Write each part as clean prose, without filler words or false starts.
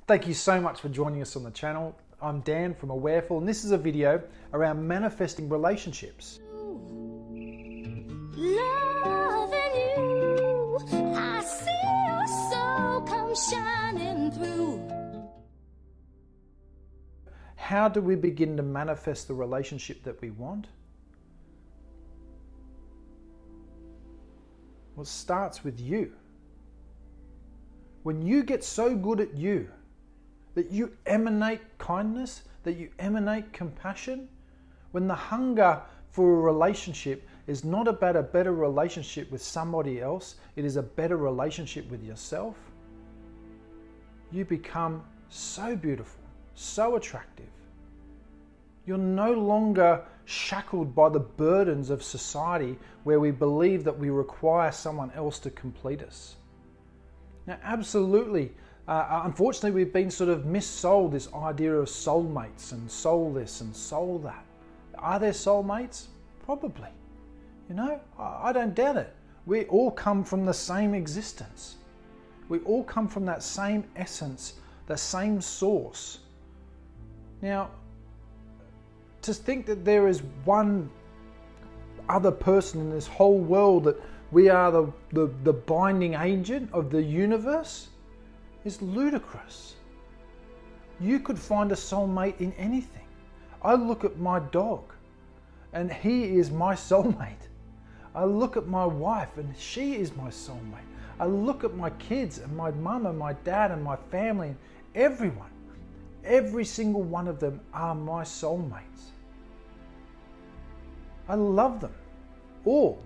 Thank you so much for joining us on the channel. I'm Dan from Awareful, and this is a video around manifesting relationships. Loving you, I see your soul come shining through. How do we begin to manifest the relationship that we want? Well, it starts with you. When you get so good at you, that you emanate kindness, that you emanate compassion, when the hunger for a relationship is not about a better relationship with somebody else, it is a better relationship with yourself, you become so beautiful, so attractive. You're no longer shackled by the burdens of society where we believe that we require someone else to complete us. Now, absolutely, unfortunately, we've been sort of missold this idea of soulmates and soul this and soul that. Are there soulmates? Probably. You know, I don't doubt it. We all come from the same existence. We all come from that same essence, the same source. Now, to think that there is one other person in this whole world, that we are the binding agent of the universe, is ludicrous. You could find a soulmate in anything. I look at my dog and he is my soulmate. I look at my wife and she is my soulmate. I look at my kids and my mum and my dad and my family and everyone. Every single one of them are my soulmates. I love them all.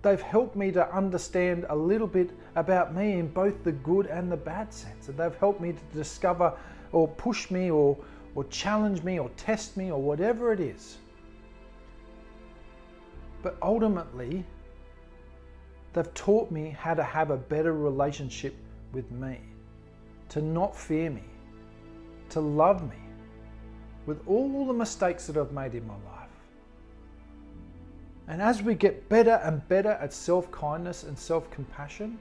They've helped me to understand a little bit about me in both the good and the bad sense. And they've helped me to discover or push me or challenge me or test me or whatever it is. But ultimately, they've taught me how to have a better relationship with me, to not fear me, to love me with all the mistakes that I've made in my life. And as we get better and better at self-kindness and self-compassion,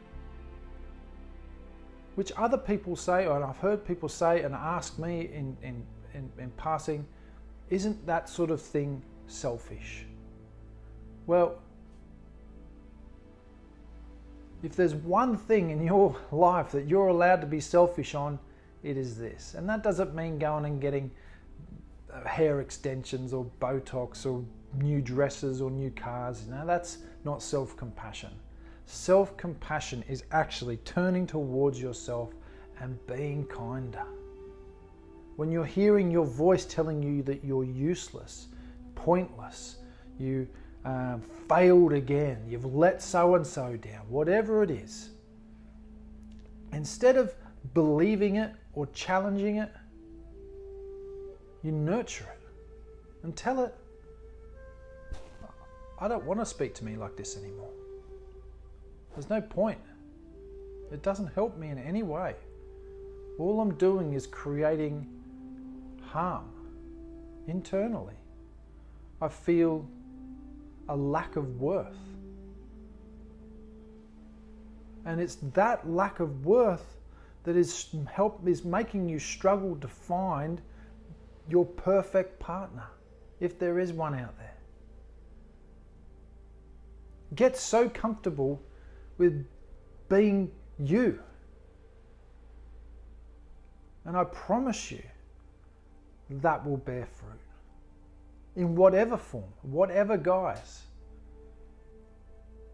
which other people say, and I've heard people say and ask me in passing, isn't that sort of thing selfish? Well, if there's one thing in your life that you're allowed to be selfish on, it is this. And that doesn't mean going and getting hair extensions or Botox or new dresses or new cars. You know, that's not self-compassion. Self-compassion is actually turning towards yourself and being kinder. When you're hearing your voice telling you that you're useless, pointless, you failed again, you've let so-and-so down, whatever it is, instead of believing it or challenging it, you nurture it and tell it, I don't want to speak to me like this anymore. There's no point. It doesn't help me in any way. All I'm doing is creating harm internally. I feel a lack of worth. And it's that lack of worth that is making you struggle to find your perfect partner, if there is one out there. Get so comfortable with being you. And I promise you, that will bear fruit. In whatever form, whatever guise.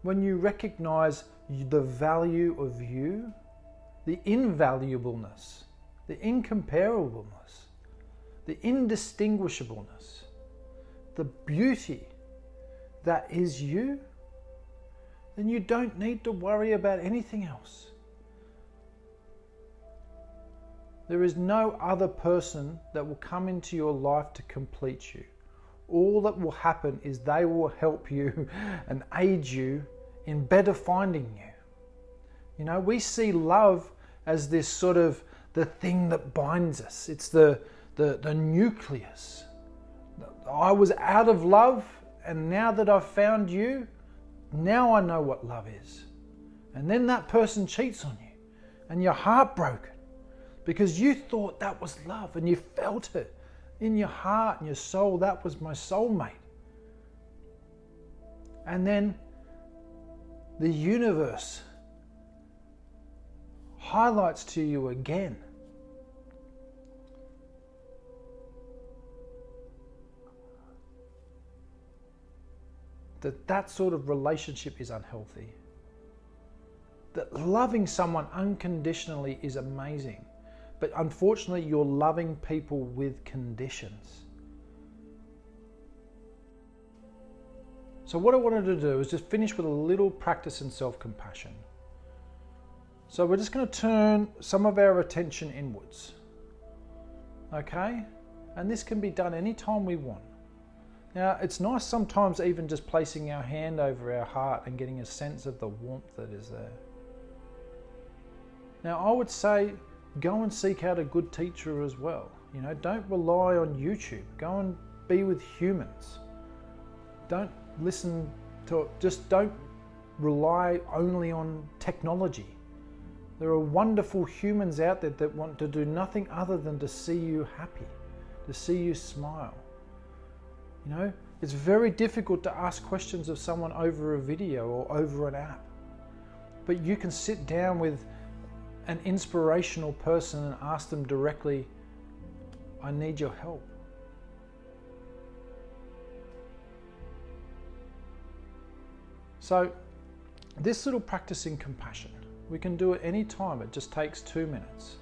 When you recognize the value of you, the invaluableness, the incomparableness, the indistinguishableness, the beauty that is you, then you don't need to worry about anything else. There is no other person that will come into your life to complete you. All that will happen is they will help you and aid you in better finding you. You know, we see love as this sort of the thing that binds us. It's the nucleus. I was out of love, and now that I've found you, now I know what love is. And then that person cheats on you. and you're heartbroken because you thought that was love and you felt it in your heart and your soul. That was my soulmate. And then the universe highlights to you again that sort of relationship is unhealthy. That loving someone unconditionally is amazing, but unfortunately you're loving people with conditions. So what I wanted to do is just finish with a little practice in self-compassion. So we're just going to turn some of our attention inwards. Okay? And this can be done anytime we want. Now, it's nice sometimes even just placing our hand over our heart and getting a sense of the warmth that is there. Now, I would say go and seek out a good teacher as well. You know, don't rely on YouTube. Go and be with humans. Don't listen to, just don't rely only on technology. There are wonderful humans out there that want to do nothing other than to see you happy, to see you smile. You know, it's very difficult to ask questions of someone over a video or over an app. But you can sit down with an inspirational person and ask them directly, I need your help. So this little practice in compassion, we can do it any time. It just takes 2 minutes.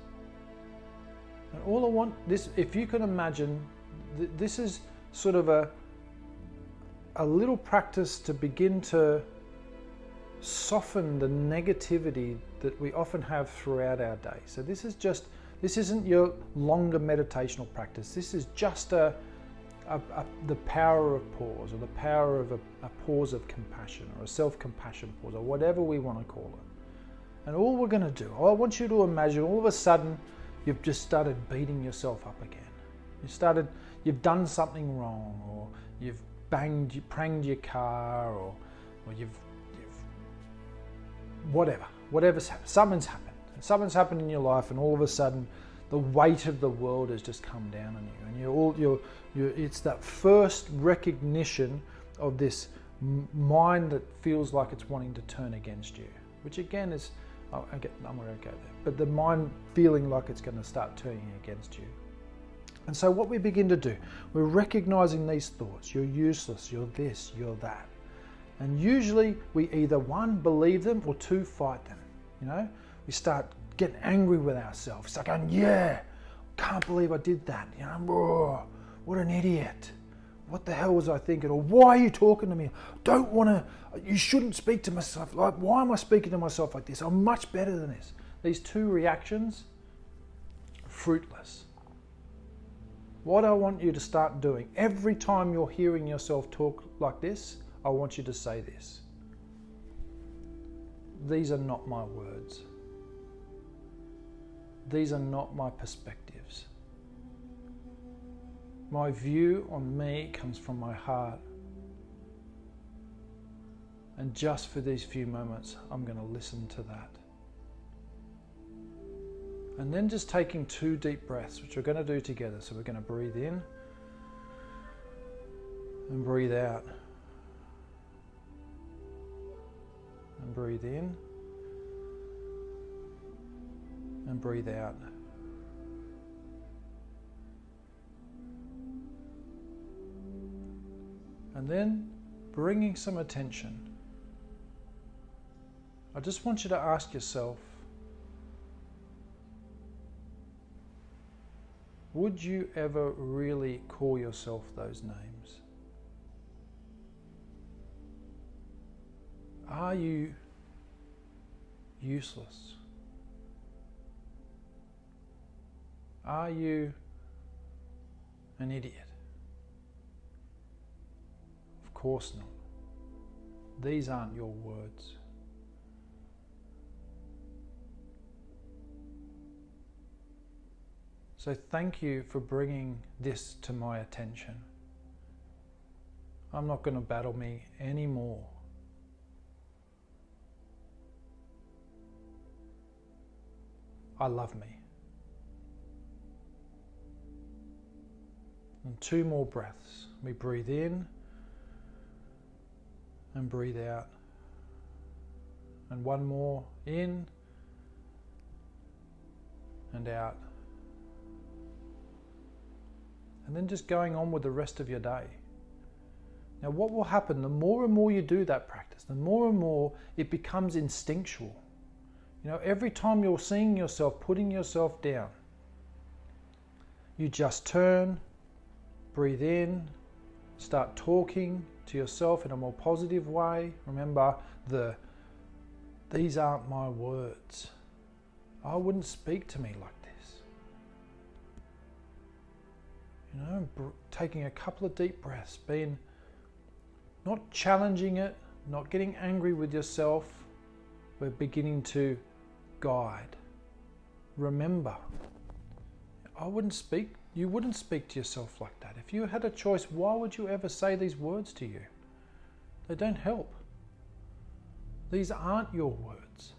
And all I want, this, if you can imagine, this is sort of a little practice to begin to soften the negativity that we often have throughout our day. So this isn't your longer meditational practice. This is just the power of pause, or the power of a pause of compassion, or a self-compassion pause, or whatever we want to call it. And all we're going to do, I want you to imagine all of a sudden you've just started beating yourself up again. You've done something wrong, or you've pranged your car, or you've whatever's happened. Something's happened in your life, and all of a sudden the weight of the world has just come down on you, and it's that first recognition of this mind that feels like it's wanting to turn against you, which again is, I'm going to go there, but the mind feeling like it's going to start turning against you. And so what we begin to do, we're recognizing these thoughts. You're useless, you're this, you're that. And usually we either, one, believe them, or two, fight them. You know, we start getting angry with ourselves. It's like, going, yeah, can't believe I did that. You know, oh, what an idiot. What the hell was I thinking? Or why are you talking to me? Don't want to, you shouldn't speak to myself. Like, why am I speaking to myself like this? I'm much better than this. These two reactions, fruitless. What I want you to start doing, every time you're hearing yourself talk like this, I want you to say this. These are not my words. These are not my perspectives. My view on me comes from my heart. And just for these few moments, I'm going to listen to that. And then just taking 2 deep breaths, which we're going to do together. So we're going to breathe in and breathe out. And breathe in and breathe out. And then bringing some attention. I just want you to ask yourself, would you ever really call yourself those names? Are you useless? Are you an idiot? Of course not. These aren't your words. So thank you for bringing this to my attention. I'm not going to battle me anymore. I love me. And 2 more breaths. We breathe in and breathe out. And 1 more, in and out. And then just going on with the rest of your day. Now what will happen, the more and more you do that practice, the more and more it becomes instinctual. You know, every time you're seeing yourself putting yourself down, you just turn, breathe in, start talking to yourself in a more positive way. Remember, these aren't my words. I wouldn't speak to me like this. You know, taking a couple of deep breaths, being not challenging it, not getting angry with yourself. We're beginning to guide. Remember, you wouldn't speak to yourself like that. If you had a choice, why would you ever say these words to you? They don't help. These aren't your words.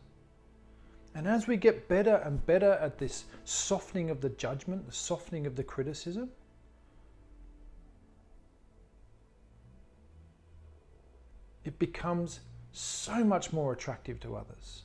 And as we get better and better at this softening of the judgment, the softening of the criticism, it becomes so much more attractive to others.